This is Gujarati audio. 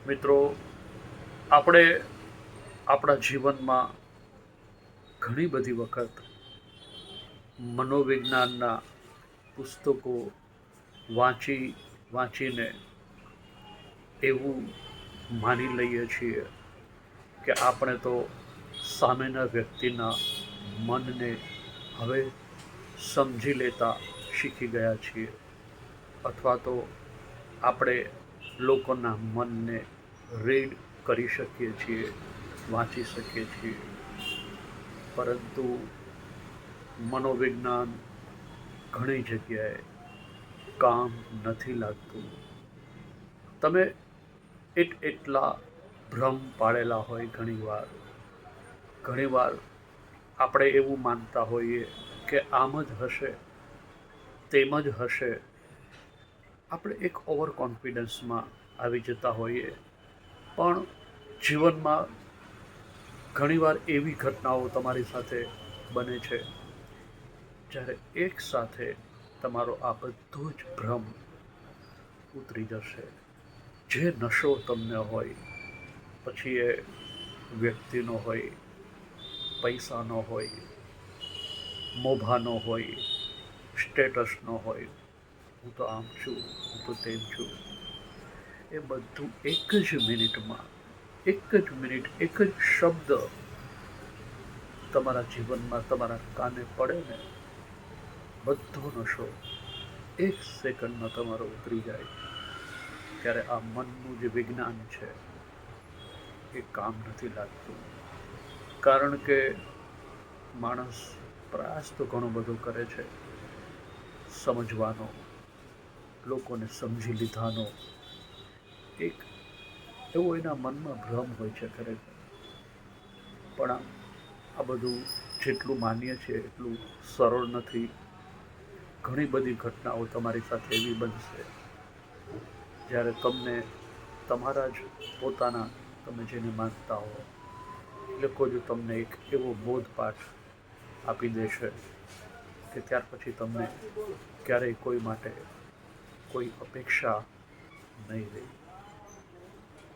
મિત્રો, આપણે આપણા જીવનમાં ઘણી બધી વખત મનોવિજ્ઞાનના પુસ્તકો વાંચીને એવું માની લઈએ છીએ કે આપણે તો સામેના વ્યક્તિના મનને હવે સમજી લેતા શીખી ગયા છીએ, અથવા તો આપણે લોકોના મનને રીડ કરી શકીએ છીએ, વાંચી શકીએ છીએ. પરંતુ મનોવિજ્ઞાન ઘણી જગ્યાએ કામ નથી લાગતું. તમે એટલા ભ્રમ પાડેલા હોય ઘણીવાર આપણે એવું માનતા હોઈએ કે આમ જ હશે, તેમ જ હશે. આપણે એક ઓવર કોન્ફિડન્સમાં આવી જતા હોઈએ. પણ જીવનમાં ઘણીવાર એવી ઘટનાઓ તમારી સાથે બને છે જ્યારે એક સાથે તમારો આ બધો જ ભ્રમ ઉતરી જશે. જે નશો તમને હોય, પછી એ વ્યક્તિનો હોય, પૈસાનો હોય, મોભાનો હોય, સ્ટેટસનો હોય, હું તો આમ છું, હું તો તેમ છું, એ બધું એક જ મિનિટમાં, એક જ શબ્દ તમારા જીવનમાં તમારા કાને પડે ને, બધો નશો એક સેકન્ડમાં તમારો ઉતરી જાય. ત્યારે આ મનનું જે વિજ્ઞાન છે એ કામ નથી લાગતું. કારણ કે માણસ પ્રયાસ તો ઘણો બધો કરે છે સમજવાનો, લોકોને સમજી લીધાનો. એક એવો એના મનમાં ભ્રમ હોય છે ખરેખર. પણ આ બધું જેટલું માન્ય છે એટલું સરળ નથી. ઘણી બધી ઘટનાઓ તમારી સાથે એવી બનશે જ્યારે તમને તમારા જ પોતાના, તમે જેને માનતા હો, એ લોકો જો તમને એક એવો બોધપાઠ આપી દેશે કે ત્યાર પછી તમને ક્યારેય કોઈ માટે કોઈ અપેક્ષા નહીં રહે.